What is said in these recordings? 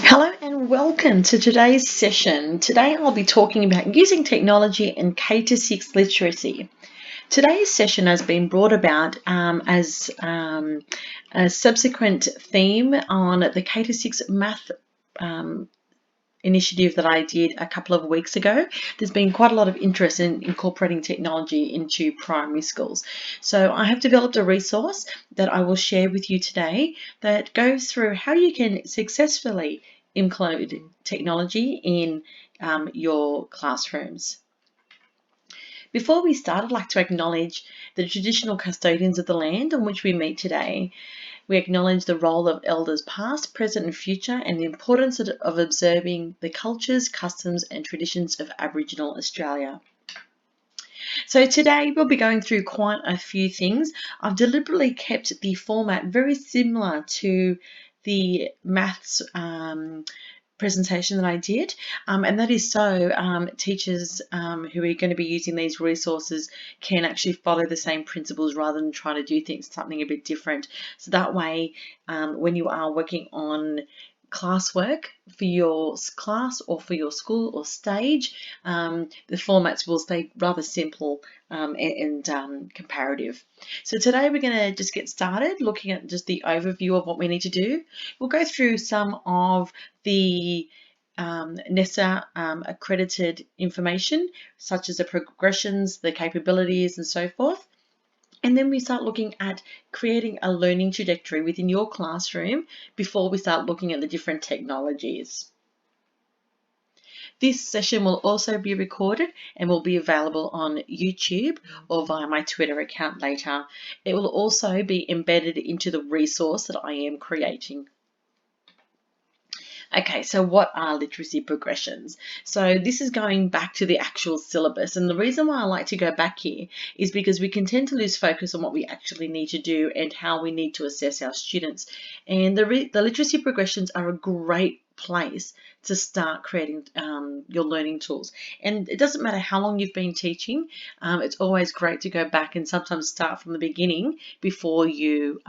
Hello and welcome to today's session. Today I'll be talking about using technology in K-6 literacy. Today's session has been brought about as a subsequent theme on the K-6 math initiative that I did a couple of weeks ago. There's been quite a lot of interest in incorporating technology into primary schools. So I have developed a resource that I will share with you today that goes through how you can successfully include technology in your classrooms. Before we start, I'd like to acknowledge the traditional custodians of the land on which we meet today. We acknowledge the role of elders past, present and future, and the importance of observing the cultures, customs and traditions of Aboriginal Australia. So today we'll be going through quite a few things. I've deliberately kept the format very similar to the maths presentation that I did, and that is so teachers who are going to be using these resources can actually follow the same principles rather than trying to do something a bit different. So that way, when you are working on classwork for your class or for your school or stage, the formats will stay rather simple and comparative. So today we're going to just get started looking at just the overview of what we need to do. We'll go through some of the NESA accredited information, such as the progressions, the capabilities and so forth. And then we start looking at creating a learning trajectory within your classroom before we start looking at the different technologies. This session will also be recorded and will be available on YouTube or via my Twitter account later. It will also be embedded into the resource that I am creating. Okay, so what are literacy progressions? So this is going back to the actual syllabus, and the reason why I like to go back here is because we can tend to lose focus on what we actually need to do and how we need to assess our students. And the literacy progressions are a great place to start creating your learning tools. And it doesn't matter how long you've been teaching, it's always great to go back and sometimes start from the beginning before you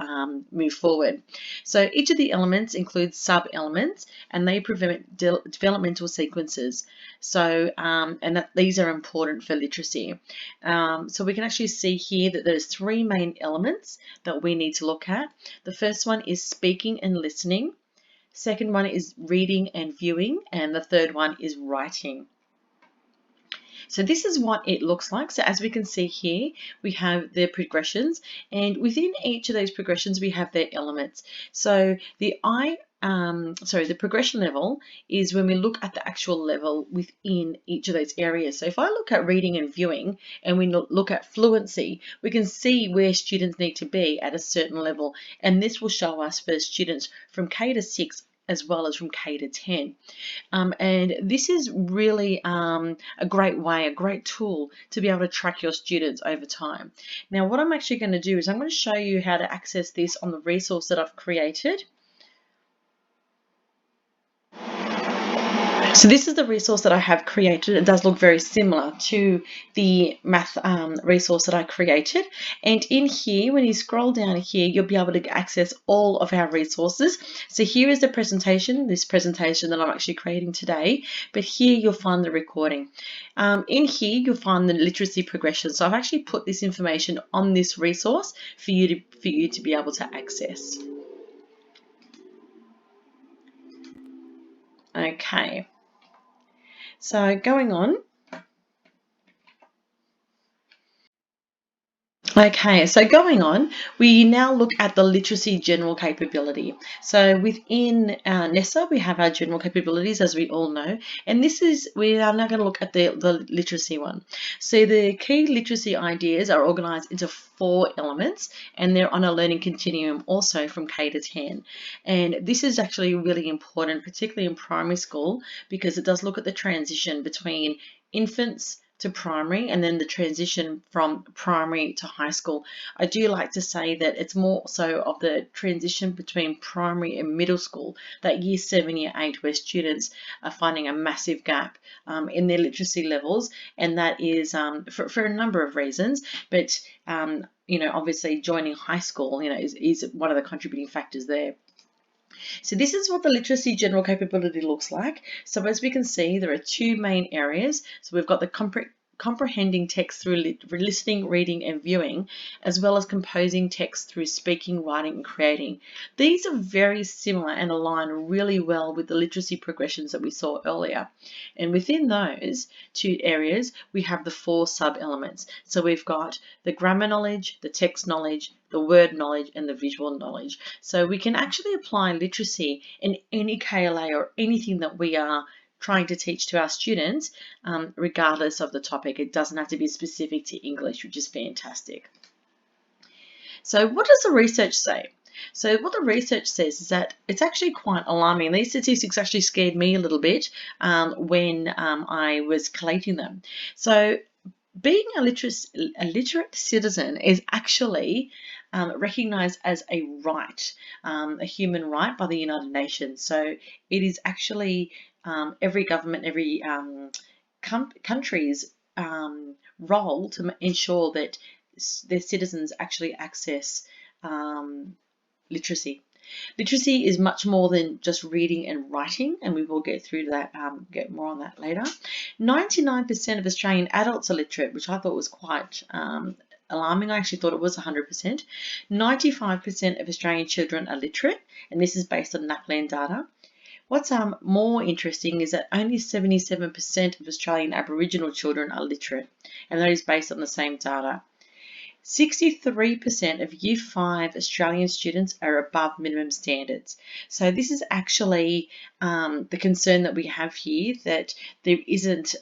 move forward. So each of the elements includes sub-elements and they prevent developmental sequences. So, and that these are important for literacy. So we can actually see here that there's three main elements that we need to look at. The first one is speaking and listening. Second one is reading and viewing, and the third one is writing. So this is what it looks like. So as we can see here, we have the progressions, and within each of those progressions, we have their elements. So the progression level is when we look at the actual level within each of those areas. So if I look at reading and viewing and we look at fluency, we can see where students need to be at a certain level. And this will show us for students from K-6 as well as from K to 10. And this is really a great way, a great tool to be able to track your students over time. Now, what I'm actually going to do is I'm going to show you how to access this on the resource that I've created. So this is the resource that I have created. It does look very similar to the math resource that I created. And in here, when you scroll down here, you'll be able to access all of our resources. So here is the presentation, this presentation that I'm actually creating today. But here you'll find the recording. In here, you'll find the literacy progression. So I've actually put this information on this resource for you to be able to access. Okay. So going on. Okay, so going on, we now look at the literacy general capability. So within NESA, we have our general capabilities, as we all know, and we are now going to look at the literacy one. So the key literacy ideas are organized into 4 elements, and they're on a learning continuum also from K to 10. And this is actually really important, particularly in primary school, because it does look at the transition between infants to primary and then the transition from primary to high school. I do like to say that it's more so of the transition between primary and middle school, that year 7, year 8, where students are finding a massive gap in their literacy levels, and that is for a number of reasons, but obviously joining high school is one of the contributing factors there. So this is what the literacy general capability looks like. So as we can see, there are two main areas. So we've got the comprehending text through listening, reading, and viewing, as well as composing text through speaking, writing, and creating. These are very similar and align really well with the literacy progressions that we saw earlier. And within those two areas, we have the four sub-elements. So we've got the grammar knowledge, the text knowledge, the word knowledge, and the visual knowledge. So we can actually apply literacy in any KLA or anything that we are trying to teach to our students, regardless of the topic. It doesn't have to be specific to English, which is fantastic. So what does the research say? So what the research says is that it's actually quite alarming. These statistics actually scared me a little bit when I was collating them. So being a literate citizen is actually recognised as a right, a human right by the United Nations. So it is actually every government, every country's role to ensure that their citizens actually access literacy. Literacy is much more than just reading and writing, and we will get through that, get more on that later. 99% of Australian adults are literate, which I thought was quite alarming. I actually thought it was 100%. 95% of Australian children are literate, and this is based on NAPLAN data. What's more interesting is that only 77% of Australian Aboriginal children are literate, and that is based on the same data. 63% of Year 5 Australian students are above minimum standards. So this is actually the concern that we have here, that there isn't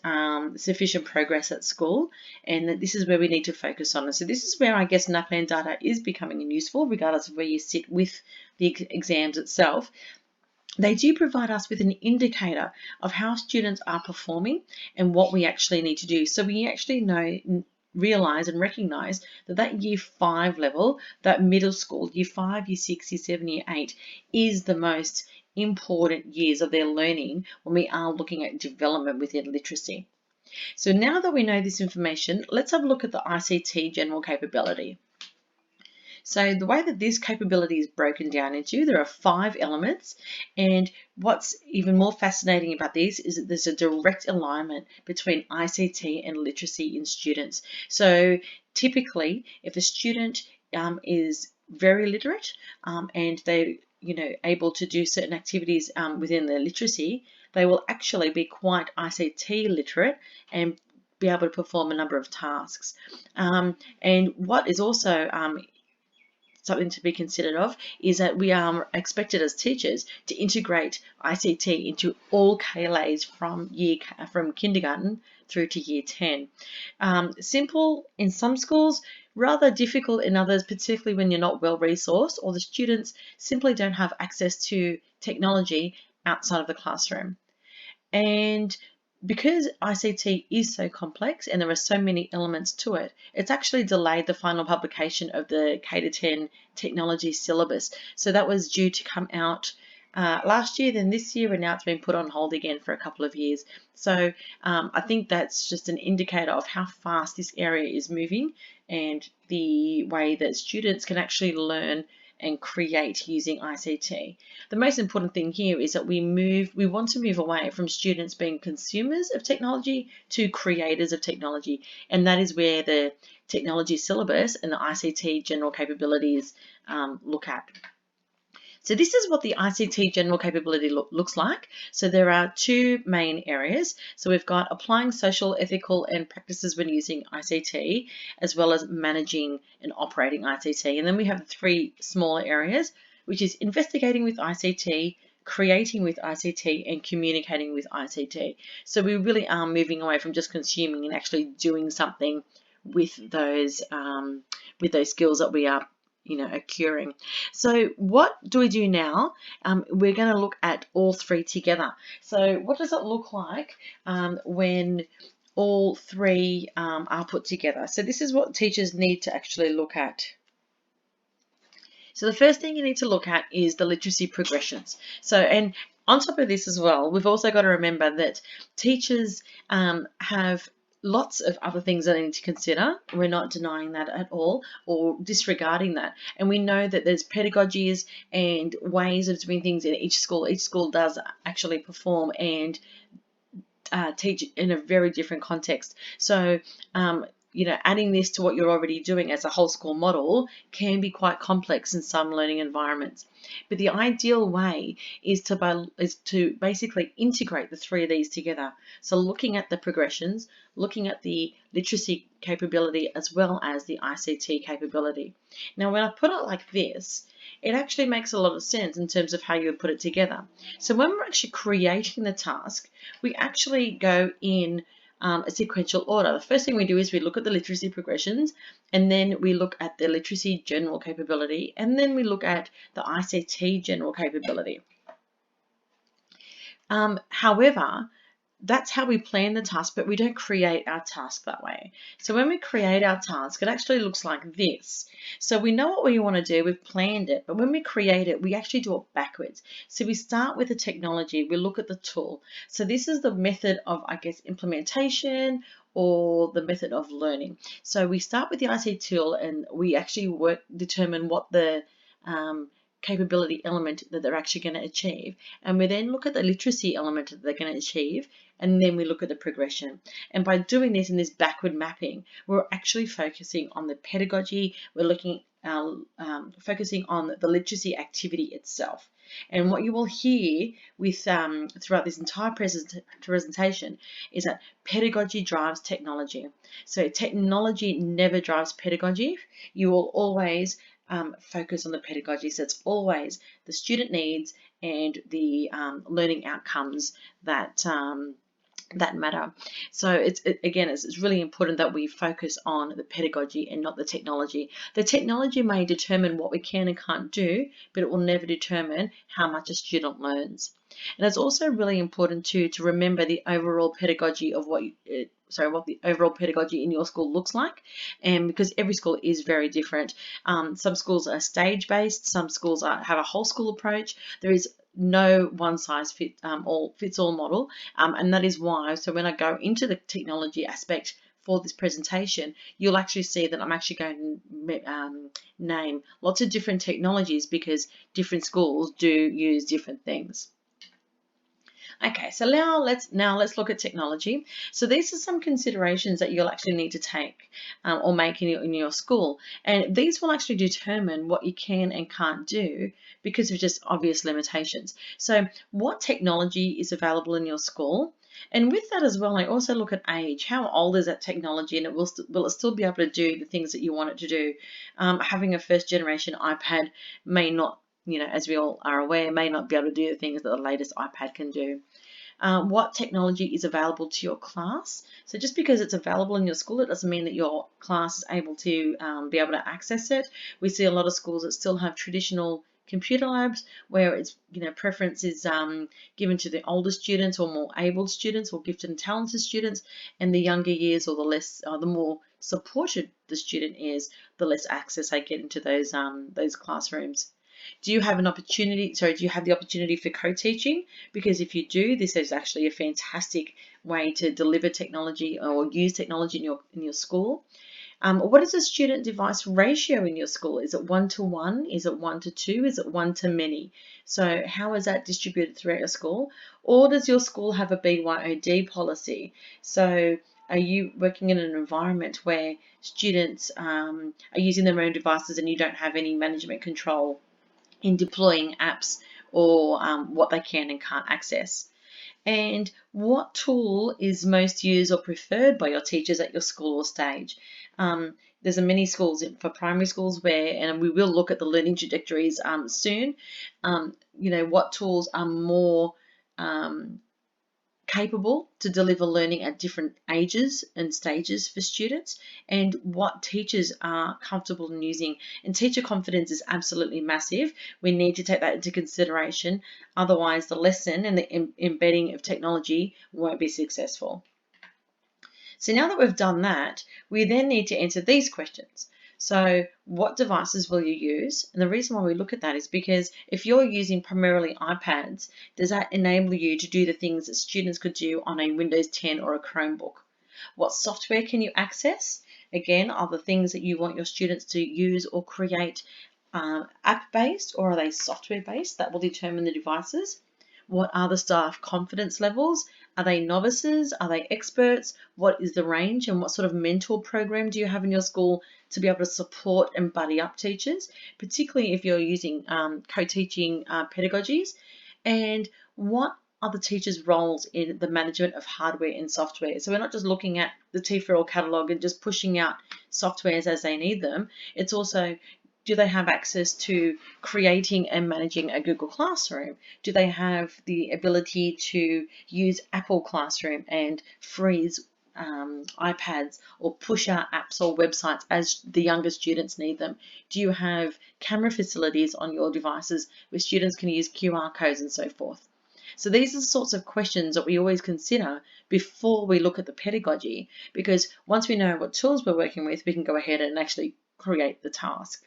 sufficient progress at school, and that this is where we need to focus on. And so this is where I guess NAPLAN data is becoming useful, regardless of where you sit with the exams itself. They do provide us with an indicator of how students are performing and what we actually need to do. So we actually realize and recognize that Year 5 level, that middle school, Year 5, Year 6, Year 7, Year 8, is the most important years of their learning when we are looking at development within literacy. So now that we know this information, let's have a look at the ICT general capability. So the way that this capability is broken down into, there are 5 elements, and what's even more fascinating about these is that there's a direct alignment between ICT and literacy in students. So typically, if a student is very literate and they're able to do certain activities within their literacy, they will actually be quite ICT literate and be able to perform a number of tasks. And what is also something to be considered of is that we are expected as teachers to integrate ICT into all KLAs from kindergarten through to Year 10. Simple in some schools, rather difficult in others, particularly when you're not well resourced or the students simply don't have access to technology outside of the classroom. And because ICT is so complex and there are so many elements to it, it's actually delayed the final publication of the K-10 technology syllabus. So that was due to come out last year, then this year, and now it's been put on hold again for a couple of years. So I think that's just an indicator of how fast this area is moving and the way that students can actually learn and create using ICT. The most important thing here is that we want to move away from students being consumers of technology to creators of technology, and that is where the technology syllabus and the ICT general capabilities look at. So this is what the ICT general capability looks like. So there are 2 main areas. So we've got applying social, ethical, and practices when using ICT, as well as managing and operating ICT. And then we have 3 smaller areas, which is investigating with ICT, creating with ICT, and communicating with ICT. So we really are moving away from just consuming and actually doing something with those skills that we are occurring. So what do we do now? We're going to look at all 3 together. So what does it look like when all 3 are put together? So this is what teachers need to actually look at. So the first thing you need to look at is the literacy progressions. So, and on top of this as well, we've also got to remember that teachers have lots of other things that I need to consider. We're not denying that at all or disregarding that. And we know that there's pedagogies and ways of doing things in each school. Each school does actually perform and teach in a very different context. So, adding this to what you're already doing as a whole school model can be quite complex in some learning environments. But the ideal way is to basically integrate the three of these together. So looking at the progressions, looking at the literacy capability as well as the ICT capability. Now, when I put it like this, it actually makes a lot of sense in terms of how you would put it together. So when we're actually creating the task, we actually go in a sequential order. The first thing we do is we look at the literacy progressions, and then we look at the literacy general capability, and then we look at the ICT general capability. However, that's how we plan the task, but we don't create our task that way. So when we create our task, it actually looks like this. So we know what we want to do, we've planned it, but when we create it, we actually do it backwards. So we start with the technology, we look at the tool. So this is the method of, implementation or the method of learning. So we start with the ICT tool and we actually determine what the capability element that they're actually going to achieve. And we then look at the literacy element that they're going to achieve, and then we look at the progression. And by doing this in this backward mapping, we're actually focusing on the pedagogy, we're looking focusing on the literacy activity itself. And what you will hear with throughout this entire presentation is that pedagogy drives technology. So technology never drives pedagogy. You will always focus on the pedagogy. So it's always the student needs and the learning outcomes that matter. So it's really important that we focus on the pedagogy and not the technology. The technology may determine what we can and can't do, but it will never determine how much a student learns. And it's also really important to remember the overall pedagogy of what the overall pedagogy in your school looks like, and because every school is very different. Some schools are stage-based, some schools have a whole school approach. There is no one size fits all model, and that is why. So when I go into the technology aspect for this presentation, you'll actually see that I'm actually going to name lots of different technologies because different schools do use different things. Okay, so now let's look at technology. So these are some considerations that you'll actually need to take or make in your school, and these will actually determine what you can and can't do because of just obvious limitations. So what technology is available in your school? And with that as well, I also look at age. How old is that technology, and will it still be able to do the things that you want it to do? Having a first generation iPad may not, as we all are aware, may not be able to do the things that the latest iPad can do. What technology is available to your class? So just because it's available in your school, it doesn't mean that your class is able to be able to access it. We see a lot of schools that still have traditional computer labs where it's preference is given to the older students or more able students or gifted and talented students, and the younger years or the more supported the student is, the less access they get into those classrooms. Do you have the opportunity for co-teaching? Because if you do, this is actually a fantastic way to deliver technology or use technology in your school. What is the student device ratio in your school? Is it 1-to-1? Is it 1-to-2? Is it 1-to-many? So how is that distributed throughout your school? Or does your school have a BYOD policy? So are you working in an environment where students are using their own devices and you don't have any management control in deploying apps or what they can and can't access? And what tool is most used or preferred by your teachers at your school or stage? There's many schools for primary schools and we will look at the learning trajectories soon. What tools are more capable to deliver learning at different ages and stages for students, and what teachers are comfortable in using. And teacher confidence is absolutely massive. We need to take that into consideration. Otherwise, the lesson and the embedding of technology won't be successful. So now that we've done that, we then need to answer these questions. So what devices will you use? And the reason why we look at that is because if you're using primarily iPads, does that enable you to do the things that students could do on a Windows 10 or a Chromebook? What software can you access? Again, are the things that you want your students to use or create app-based, or are they software-based? That will determine the devices. What are the staff confidence levels? Are they novices? Are they experts? What is the range, and what sort of mentor program do you have in your school to be able to support and buddy up teachers, particularly if you're using co-teaching pedagogies? And what are the teachers' roles in the management of hardware and software? So we're not just looking at the T4L catalogue and just pushing out softwares as they need them. It's also, do they have access to creating and managing a Google Classroom? Do they have the ability to use Apple Classroom and freeze iPads or push out apps or websites as the younger students need them? Do you have camera facilities on your devices where students can use QR codes and so forth? So these are the sorts of questions that we always consider before we look at the pedagogy, because once we know what tools we're working with, we can go ahead and actually create the task.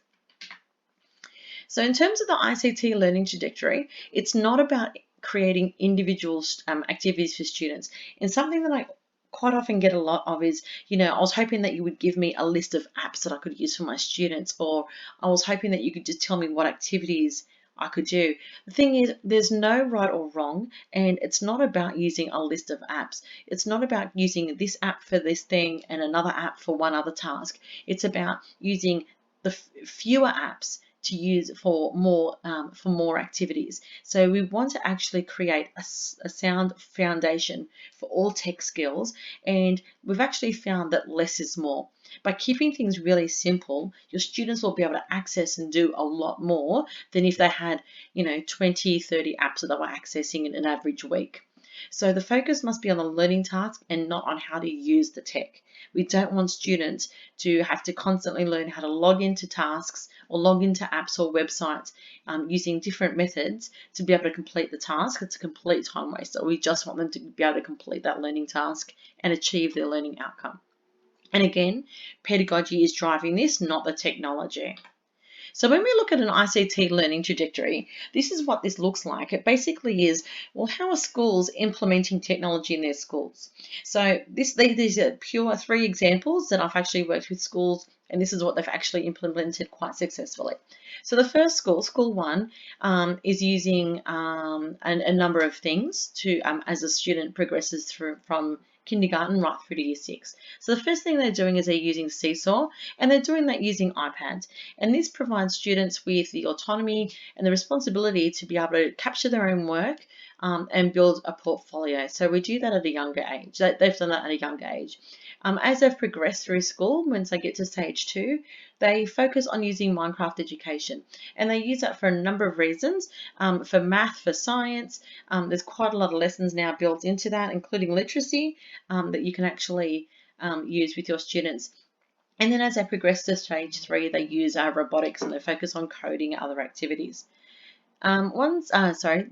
So in terms of the ICT learning trajectory, it's not about creating individual activities for students. And something that I quite often get a lot of is, I was hoping that you would give me a list of apps that I could use for my students, or I was hoping that you could just tell me what activities I could do. The thing is, there's no right or wrong, and it's not about using a list of apps. It's not about using this app for this thing and another app for one other task. It's about using the fewer apps to use for more activities. So we want to actually create a sound foundation for all tech skills, and we've actually found that less is more. By keeping things really simple, your students will be able to access and do a lot more than if they had 20, 30 apps that they were accessing in an average week. So the focus must be on the learning task and not on how to use the tech. We don't want students to have to constantly learn how to log into tasks or log into apps or websites using different methods to be able to complete the task. It's a complete time waster. We just want them to be able to complete that learning task and achieve their learning outcome. And again, pedagogy is driving this, not the technology. So when we look at an ICT learning trajectory, this is what this looks like. It basically is, well, how are schools implementing technology in their schools? So these are pure 3 examples that I've actually worked with schools, and this is what they've actually implemented quite successfully. So the first school, School 1, is using a number of things to as a student progresses through from kindergarten right through to year 6. So the first thing they're doing is they're using Seesaw, and they're doing that using iPads. And this provides students with the autonomy and the responsibility to be able to capture their own work and build a portfolio. So we do that at a younger age. They've done that at a younger age. As they've progressed through school, once they get to stage 2, they focus on using Minecraft education. And they use that for a number of reasons, for math, for science. There's quite a lot of lessons now built into that, including literacy, that you can actually use with your students. And then as they progress to stage 3, they use robotics, and they focus on coding and other activities.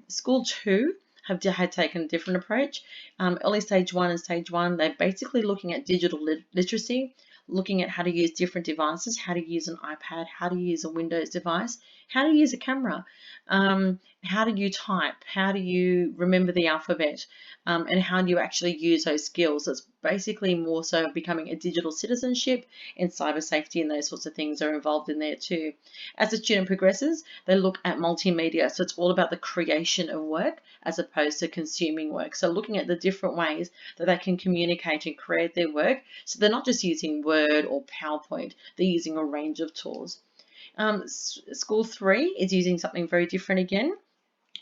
School 2 had taken a different approach. Early stage 1 and stage 1, they're basically looking at digital literacy, looking at how to use different devices, how to use an iPad, how to use a Windows device, how to use a camera, how do you type, how do you remember the alphabet, and how do you actually use those skills. It's basically more so becoming a digital citizenship, and cyber safety and those sorts of things are involved in there too. As the student progresses, they look at multimedia, so it's all about the creation of work as opposed to consuming work. So looking at the different ways that they can communicate and create their work, so they're not just using Word or PowerPoint, they're using a range of tools. School 3 is using something very different again.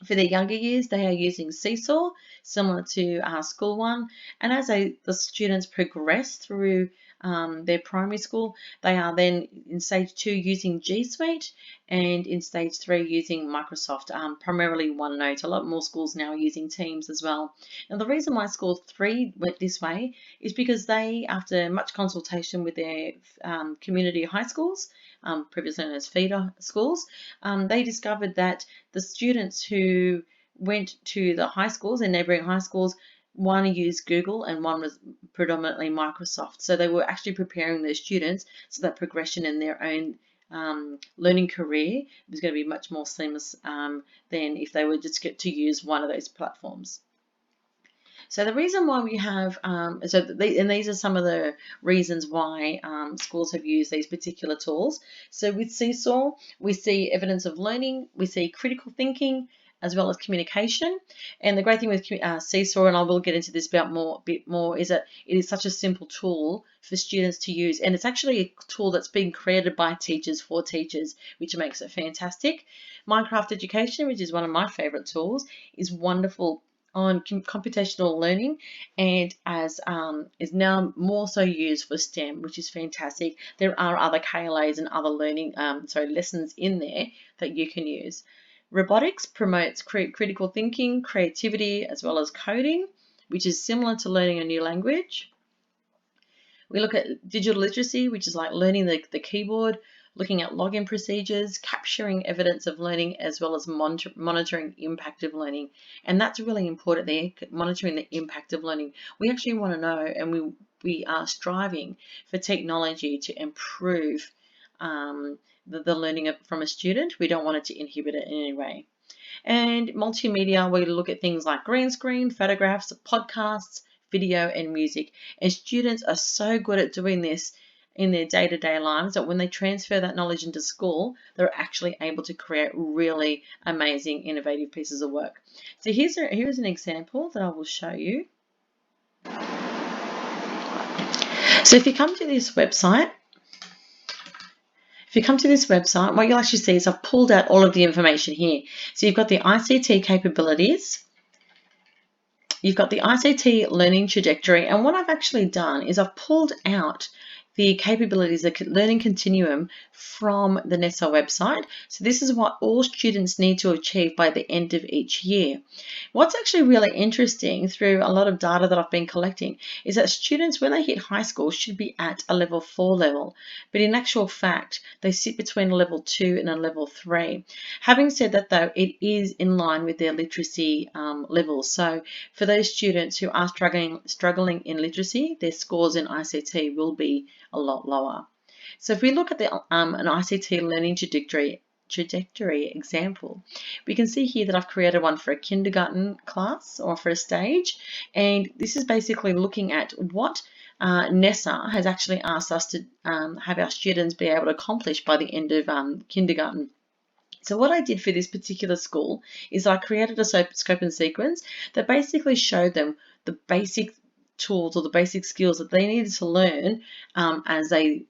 For the younger years, they are using Seesaw, similar to School 1. And as the students progress through their primary school, they are then in stage 2 using G Suite, and in stage 3 using Microsoft, primarily OneNote. A lot more schools now are using Teams as well. Now the reason why School 3 went this way is because they, after much consultation with their community high schools, previously known as feeder schools, they discovered that the students who went to the high schools and neighbouring high schools, one used Google and one was predominantly Microsoft. So they were actually preparing their students so that progression in their own learning career was going to be much more seamless than if they were just get to use one of those platforms. So the reason why we have, and these are some of the reasons why schools have used these particular tools. So with Seesaw, we see evidence of learning, we see critical thinking, as well as communication. And the great thing with Seesaw, and I will get into this bit more, is that it is such a simple tool for students to use. And it's actually a tool that's been created by teachers for teachers, which makes it fantastic. Minecraft Education, which is one of my favorite tools, is wonderful on computational learning, and as is now more so used for STEM, which is fantastic. There are other KLAs and other learning lessons in there that you can use. Robotics promotes critical thinking, creativity, as well as coding, which is similar to learning a new language. We look at digital literacy, which is like learning the keyboard, looking at login procedures, capturing evidence of learning, as well as monitoring impact of learning. And that's really important there, monitoring the impact of learning. We actually want to know, and we are striving for technology to improve the learning from a student. We don't want it to inhibit it in any way. And multimedia, we look at things like green screen, photographs, podcasts, video, and music. And students are so good at doing this in their day-to-day lives that when they transfer that knowledge into school, they're actually able to create really amazing, innovative pieces of work. So here's an example that I will show you. So if you come to this website, what you'll actually see is I've pulled out all of the information here. So you've got the ICT capabilities, you've got the ICT learning trajectory, and what I've actually done is I've pulled out the capabilities, the learning continuum from the NESO website. So this is what all students need to achieve by the end of each year. What's actually really interesting through a lot of data that I've been collecting is that students, when they hit high school, should be at a level 4 level. But in actual fact, they sit between a level 2 and a level 3. Having said that, though, it is in line with their literacy levels. So for those students who are struggling in literacy, their scores in ICT will be a lot lower. So if we look at an ICT learning trajectory example, we can see here that I've created one for a kindergarten class or for a stage, and this is basically looking at what NESA has actually asked us to have our students be able to accomplish by the end of kindergarten. So what I did for this particular school is I created a scope and sequence that basically showed them the basic tools or the basic skills that they needed to learn as they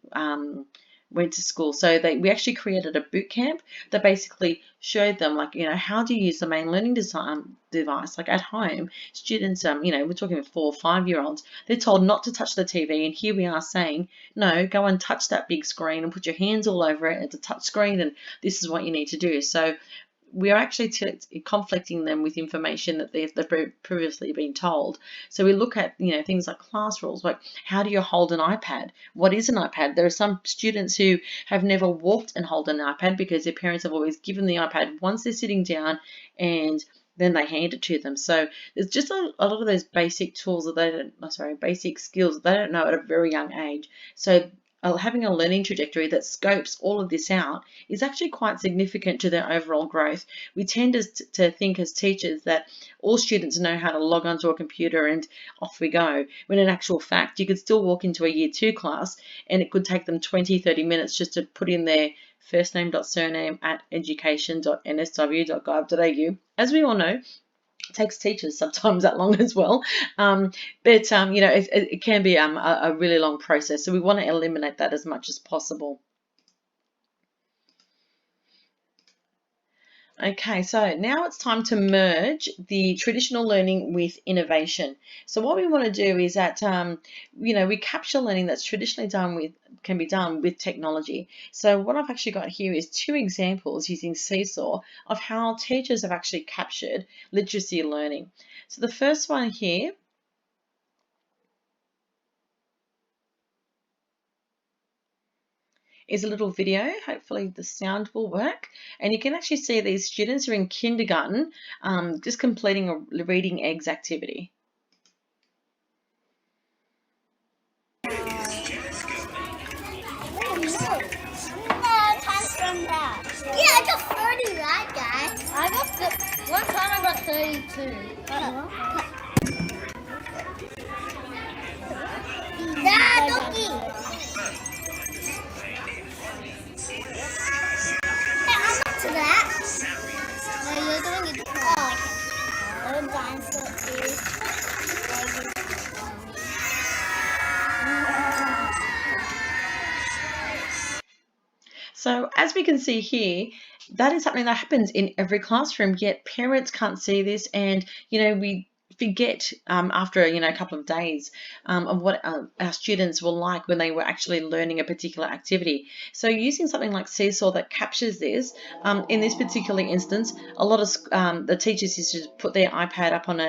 went to school. So we actually created a boot camp that basically showed them, like, how do you use the main learning device. Like at home, students, we're talking 4 or 5-year-olds, they're told not to touch the TV, and here we are saying, no, go and touch that big screen and put your hands all over it. It's a touch screen, and this is what you need to do. So we are actually conflicting them with information that they've previously been told. So we look at things like class rules, like how do you hold an iPad? What is an iPad? There are some students who have never walked and hold an iPad because their parents have always given the iPad once they're sitting down, and then they hand it to them. So there's just a lot of those basic tools that basic skills that they don't know at a very young age. So having a learning trajectory that scopes all of this out is actually quite significant to their overall growth. We tend to think as teachers that all students know how to log onto a computer and off we go, when in actual fact you could still walk into a year 2 class and it could take them 20-30 minutes just to put in their firstname.surname at education.nsw.gov.au. As we all know, it takes teachers sometimes that long as well, but it can be a really long process, so we want to eliminate that as much as possible. Okay, so now it's time to merge the traditional learning with innovation. So what we want to do is that we capture learning that's traditionally can be done with technology. So what I've actually got here is 2 examples using Seesaw of how teachers have actually captured literacy learning. So the first one here is a little video. Hopefully the sound will work, and you can actually see these students are in kindergarten just completing a reading eggs activity. Yeah, I got 30, right, guys? One time I got 32. to that. No, you're doing it. Oh, okay. The dinosaur is. So as we can see here, that is something that happens in every classroom, yet parents can't see this, and we forget after a couple of days of what our students were like when they were actually learning a particular activity. So using something like Seesaw that captures this, in this particular instance, a lot of the teachers used to put their iPad up on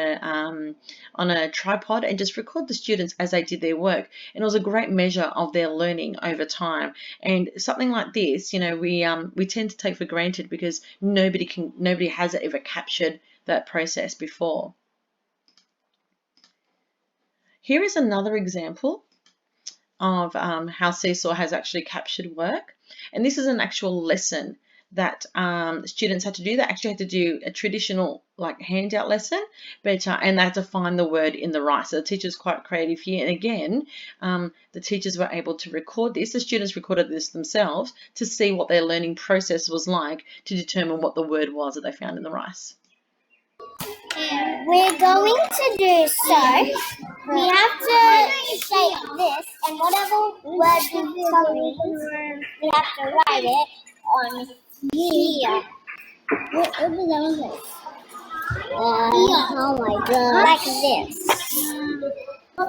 a tripod and just record the students as they did their work, and it was a great measure of their learning over time. And something like this, we tend to take for granted because nobody has ever captured that process before. Here is another example of how Seesaw has actually captured work, and this is an actual lesson that students had to do. They actually had to do a traditional like handout lesson, but and they had to find the word in the rice. So the teacher's quite creative here, and again, the teachers were able to record this. The students recorded this themselves to see what their learning process was like to determine what the word was that they found in the rice. We're going to do so. We have to say this, and whatever word we come we have to write it on here. What was that? Oh my god. Like this.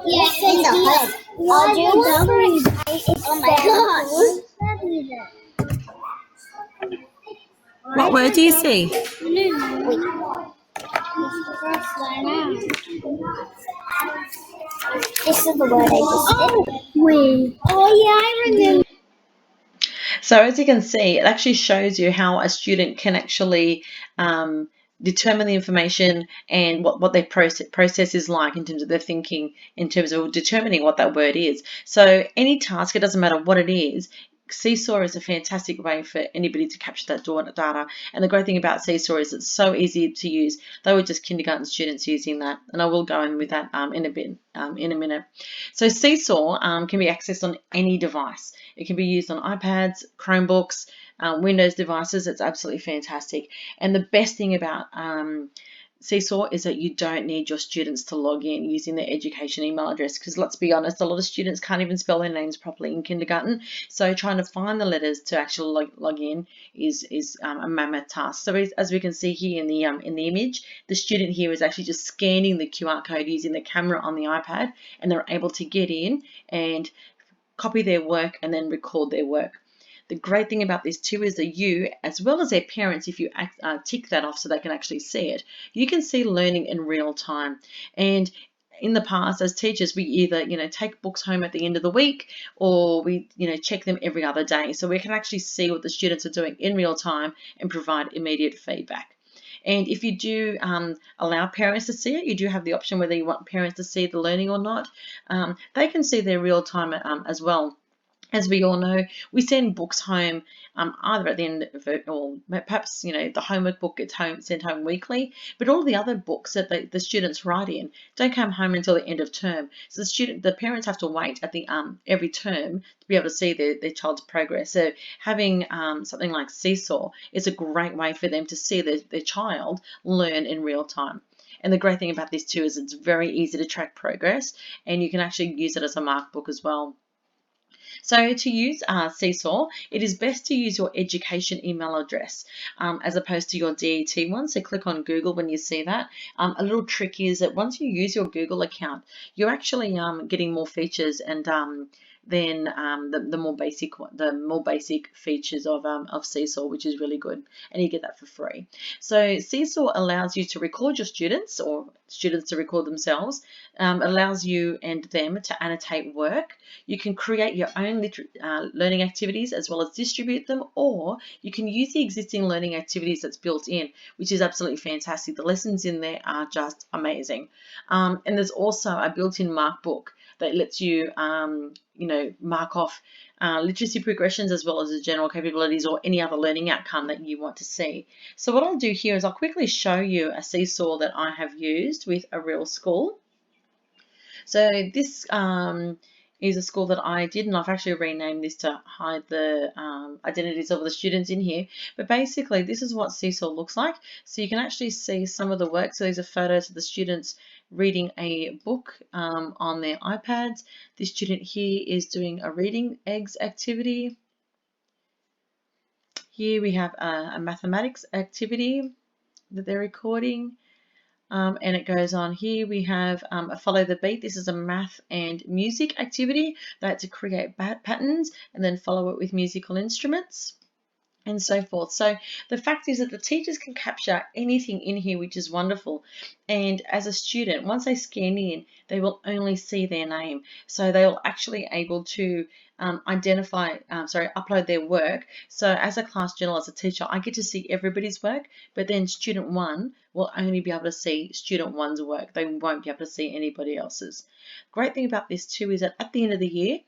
Yes, in the head. I'll do one for example. Oh my god. What word do you see? Wait. This is the word I just did. Wait. Oh yeah, I remember. So as you can see, it actually shows you how a student can actually determine the information and what their process is like in terms of their thinking, in terms of determining what that word is. So any task, it doesn't matter what it is, Seesaw is a fantastic way for anybody to capture that data. And the great thing about Seesaw is it's so easy to use. They were just kindergarten students using that, and I will go in with that in a minute. So Seesaw can be accessed on any device. It can be used on iPads, Chromebooks, Windows devices. It's absolutely fantastic. And the best thing about Seesaw is that you don't need your students to log in using their education email address, because let's be honest, a lot of students can't even spell their names properly in kindergarten. So trying to find the letters to actually log in is a mammoth task. So as we can see here in the image, the student here is actually just scanning the QR code using the camera on the iPad, and they're able to get in and copy their work and then record their work. The great thing about this too is that you, as well as their parents, if you tick that off so they can actually see it, you can see learning in real time. And in the past, as teachers, we either take books home at the end of the week, or we check them every other day, so we can actually see what the students are doing in real time and provide immediate feedback. And if you do allow parents to see it, you do have the option whether you want parents to see the learning or not. They can see their real time as well. As we all know, we send books home either at the end of it, or perhaps the homework book gets sent home weekly. But all the other books that the students write in don't come home until the end of term. So the parents have to wait at the every term to be able to see their child's progress. So having something like Seesaw is a great way for them to see their child learn in real time. And the great thing about this too is it's very easy to track progress, and you can actually use it as a mark book as well. So to use Seesaw, it is best to use your education email address as opposed to your DET one. So click on Google when you see that. A little trick is that once you use your Google account, you're actually getting more features and than the more basic features of Seesaw, which is really good, and you get that for free. So Seesaw allows you to record your students, or students to record themselves. It allows you and them to annotate work. You can create your own learning activities as well as distribute them, or you can use the existing learning activities that's built in, which is absolutely fantastic. The lessons in there are just amazing. And there's also a built-in mark book that lets you, mark off literacy progressions as well as the general capabilities or any other learning outcome that you want to see. So what I'll do here is I'll quickly show you a Seesaw that I have used with a real school. So this is a school that I did, and I've actually renamed this to hide the identities of the students in here. But basically, this is what Seesaw looks like. So you can actually see some of the work. So these are photos of the students reading a book on their iPads. This student here is doing a reading eggs activity. Here we have a mathematics activity that they're recording. And it goes on. Here we have a follow the beat. This is a math and music activity. They had to create patterns and then follow it with musical instruments and so forth. So the fact is that the teachers can capture anything in here, which is wonderful. And as a student, once they scan in, they will only see their name. So they'll actually able to upload their work. So as a class journal, as a teacher, I get to see everybody's work, but then student one will only be able to see student one's work. They won't be able to see anybody else's. Great thing about this too is that at the end of the year,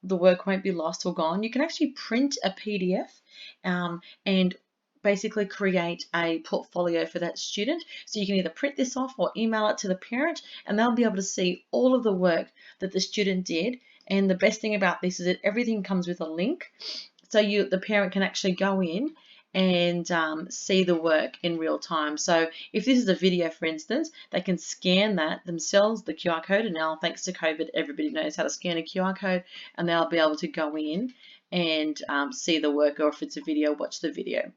the work won't be lost or gone. You can actually print a PDF and basically create a portfolio for that student. So you can either print this off or email it to the parent, and they'll be able to see all of the work that the student did. And the best thing about this is that everything comes with a link. So the parent can actually go in and see the work in real time. So if this is a video, for instance, they can scan that themselves, the QR code, and now thanks to COVID, everybody knows how to scan a QR code, and they'll be able to go in and see the work, or if it's a video, watch the video.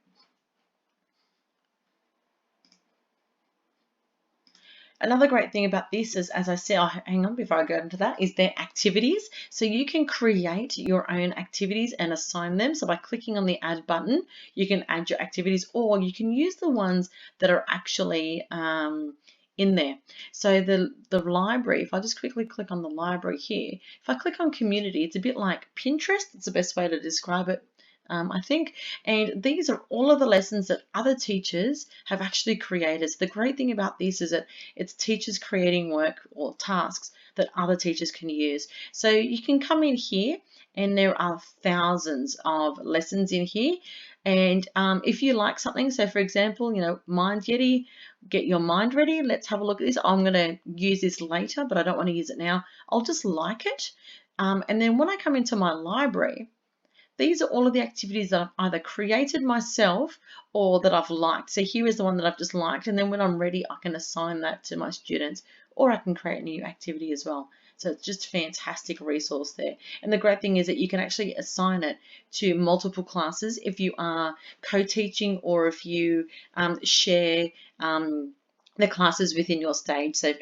Another great thing about this is, as I said, hang on before I go into that, is their activities. So you can create your own activities and assign them. So by clicking on the add button, you can add your activities, or you can use the ones that are actually in there. So the library, if I just quickly click on the library here, if I click on community, it's a bit like Pinterest. It's the best way to describe it, I think. And these are all of the lessons that other teachers have actually created. So the great thing about this is that it's teachers creating work or tasks that other teachers can use. So you can come in here, and there are thousands of lessons in here. And if you like something, so for example, Mind Yeti, get your mind ready. Let's have a look at this. I'm going to use this later, but I don't want to use it now. I'll just like it. And then when I come into my library, these are all of the activities that I've either created myself or that I've liked. So here is the one that I've just liked, and then when I'm ready, I can assign that to my students, or I can create a new activity as well. So it's just a fantastic resource there. And the great thing is that you can actually assign it to multiple classes if you are co-teaching, or if you share the classes within your stage. So,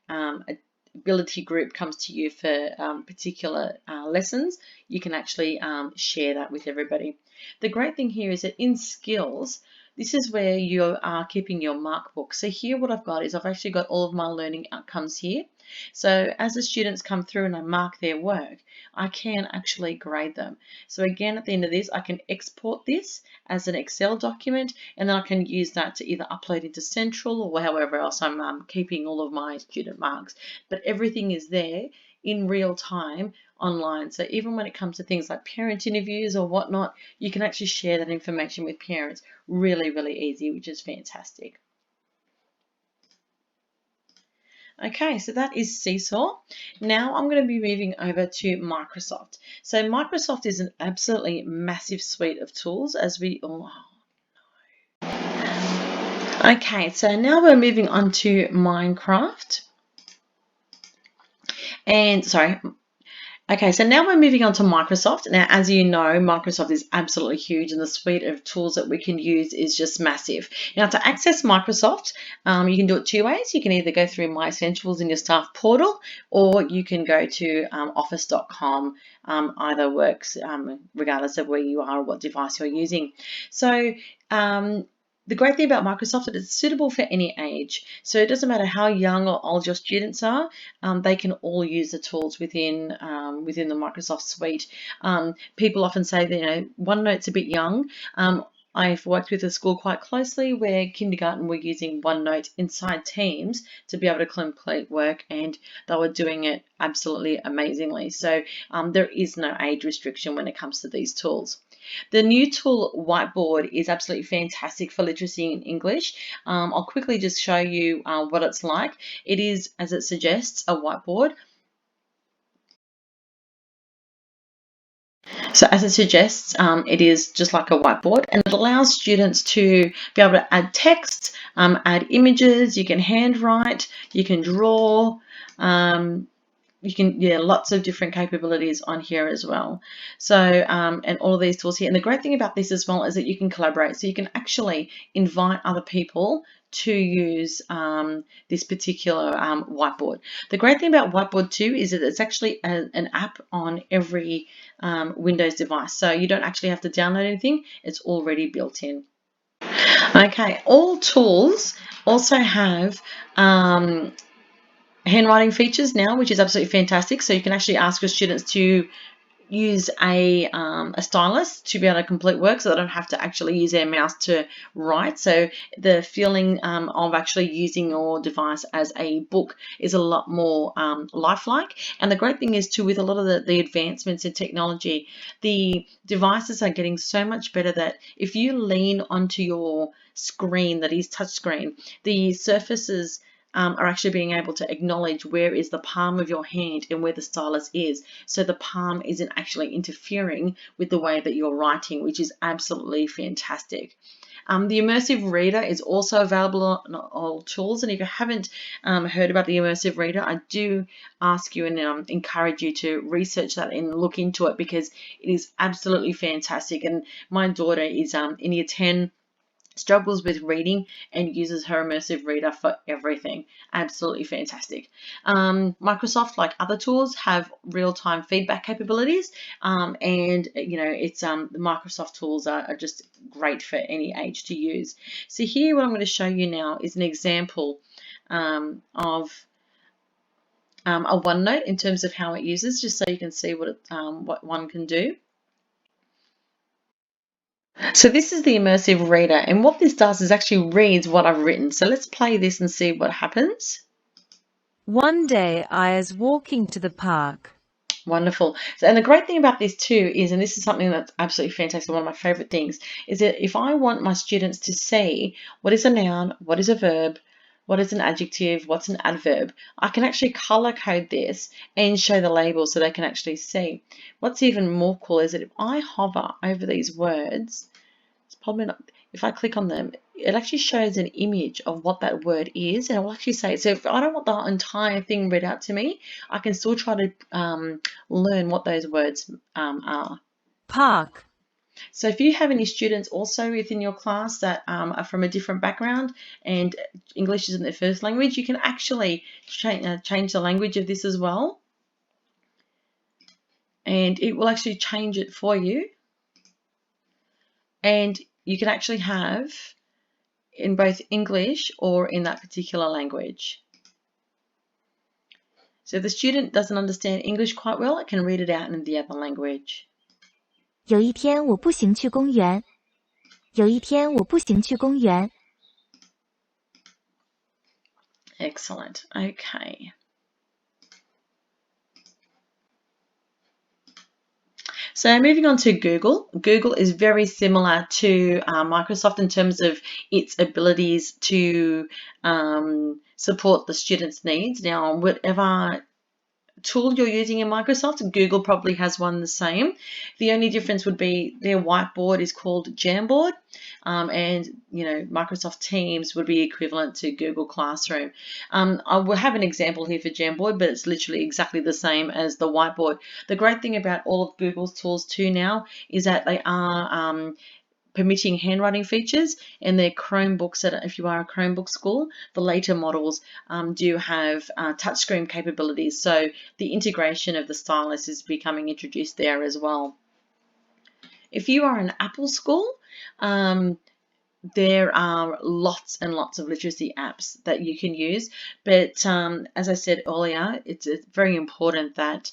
a ability group comes to you for particular lessons, you can actually share that with everybody. The great thing here is that in skills, this is where you are keeping your mark book. So here what I've got is I've actually got all of my learning outcomes here. So as the students come through and I mark their work, I can actually grade them. So again, at the end of this, I can export this as an Excel document, and then I can use that to either upload into Central or however else I'm keeping all of my student marks. But everything is there in real time online. So even when it comes to things like parent interviews or whatnot, you can actually share that information with parents really, really easy, which is fantastic. Okay, so that is Seesaw. Now I'm going to be moving over to Microsoft. So Microsoft is an absolutely massive suite of tools, as we all. Okay, so now we're moving on to Minecraft. And sorry. Okay, so now we're moving on to Microsoft. Now, as you know, Microsoft is absolutely huge, and the suite of tools that we can use is just massive. Now, to access Microsoft, you can do it two ways. You can either go through My Essentials in your staff portal, or you can go to office.com. Either works regardless of where you are or what device you're using. So, the great thing about Microsoft is that it's suitable for any age. So it doesn't matter how young or old your students are, they can all use the tools within the Microsoft suite. People often say that, OneNote's a bit young. I've worked with a school quite closely where kindergarten were using OneNote inside Teams to be able to complete work, and they were doing it absolutely amazingly. So there is no age restriction when it comes to these tools. The new tool Whiteboard is absolutely fantastic for literacy in English. I'll quickly just show you what it's like. It is, as it suggests, a whiteboard. So as it suggests, it is just like a whiteboard, and it allows students to be able to add text, add images, you can handwrite, you can draw, you can, lots of different capabilities on here as well. So, and all of these tools here. And the great thing about this as well is that you can collaborate. So you can actually invite other people to use this particular whiteboard. The great thing about Whiteboard too is that it's actually an app on every Windows device. So you don't actually have to download anything. It's already built in. Okay, all tools also have handwriting features now, which is absolutely fantastic. So you can actually ask your students to use a stylus to be able to complete work, so they don't have to actually use their mouse to write. So the feeling of actually using your device as a book is a lot more lifelike. And the great thing is too, with a lot of the advancements in technology, the devices are getting so much better that if you lean onto your screen that is touchscreen, the surfaces are actually being able to acknowledge where is the palm of your hand and where the stylus is. So the palm isn't actually interfering with the way that you're writing, which is absolutely fantastic. The immersive reader is also available on all tools, and if you haven't heard about the immersive reader, I do ask you and encourage you to research that and look into it, because it is absolutely fantastic. And my daughter is in year 10, struggles with reading, and uses her immersive reader for everything. Absolutely fantastic. Microsoft, like other tools, have real-time feedback capabilities, and it's the Microsoft tools are just great for any age to use. So here, what I'm going to show you now is an example of a OneNote in terms of how it uses, just so you can see what one can do. So this is the immersive reader, and what this does is actually reads what I've written. So let's play this and see what happens. One day I was walking to the park. Wonderful. So, and the great thing about this too is, and this is something that's absolutely fantastic, one of my favorite things, is that if I want my students to see what is a noun, what is a verb, what is an adjective, what's an adverb, I can actually color code this and show the labels so they can actually see. What's even more cool is that if I hover over these words, it's probably not, if I click on them, it actually shows an image of what that word is, and it will actually say, so if I don't want the entire thing read out to me, I can still try to learn what those words are. Park. So if you have any students also within your class that are from a different background and English isn't their first language, you can actually change the language of this as well, and it will actually change it for you, and you can actually have in both English or in that particular language. So if the student doesn't understand English quite well, it can read it out in the other language. 有一天我步行去公园。有一天我步行去公园。 Excellent. Okay. So moving on to Google. Google is very similar to Microsoft in terms of its abilities to support the students' needs. Now, whatever tool you're using in Microsoft, Google probably has one the same. The only difference would be their whiteboard is called Jamboard, and Microsoft Teams would be equivalent to Google Classroom. I will have an example here for Jamboard, but it's literally exactly the same as the whiteboard. The great thing about all of Google's tools too now is that they are permitting handwriting features, and their Chromebooks, if you are a Chromebook school, the later models do have touchscreen capabilities, so the integration of the stylus is becoming introduced there as well. If you are an Apple school, there are lots and lots of literacy apps that you can use, but as I said earlier, it's very important that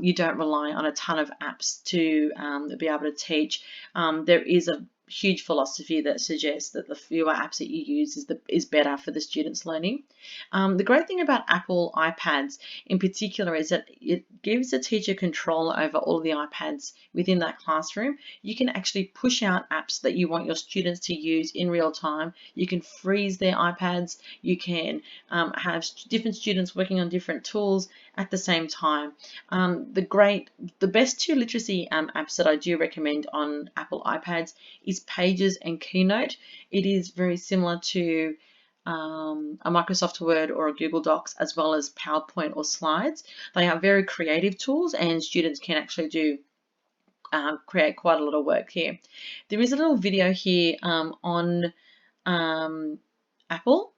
you don't rely on a ton of apps to be able to teach. There is a huge philosophy that suggests that the fewer apps that you use is better for the students' learning. The great thing about Apple iPads in particular is that it gives the teacher control over all of the iPads within that classroom. You can actually push out apps that you want your students to use in real time. You can freeze their iPads. You can have different students working on different tools at the same time. The best two literacy apps that I do recommend on Apple iPads is Pages and Keynote. It is very similar to a Microsoft Word or a Google Docs, as well as PowerPoint or slides. They are very creative tools, and students can actually create quite a lot of work here. There is a little video here on Apple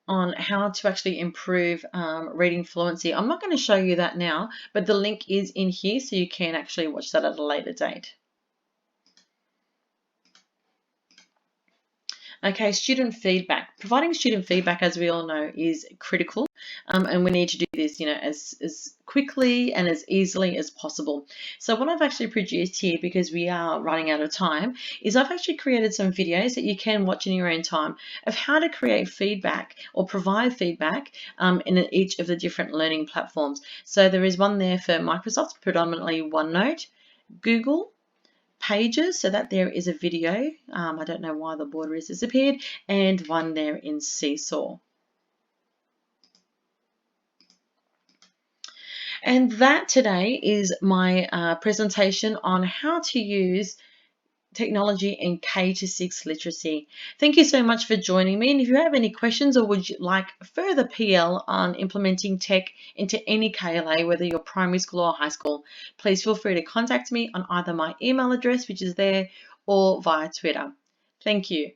on how to actually improve reading fluency. I'm not going to show you that now, but the link is in here, so you can actually watch that at a later date. Okay, student feedback. Providing student feedback, as we all know, is critical, and we need to do this, as quickly and as easily as possible. So what I've actually produced here, because we are running out of time, is I've actually created some videos that you can watch in your own time of how to create feedback or provide feedback in each of the different learning platforms. So there is one there for Microsoft, predominantly OneNote, Google, Pages, so that there is a video. I don't know why the border has disappeared, and one there in Seesaw. And that today is my presentation on how to use technology in K-6 literacy. Thank you so much for joining me, and if you have any questions or would you like further PL on implementing tech into any KLA, whether you're primary school or high school, please feel free to contact me on either my email address, which is there, or via Twitter. Thank you.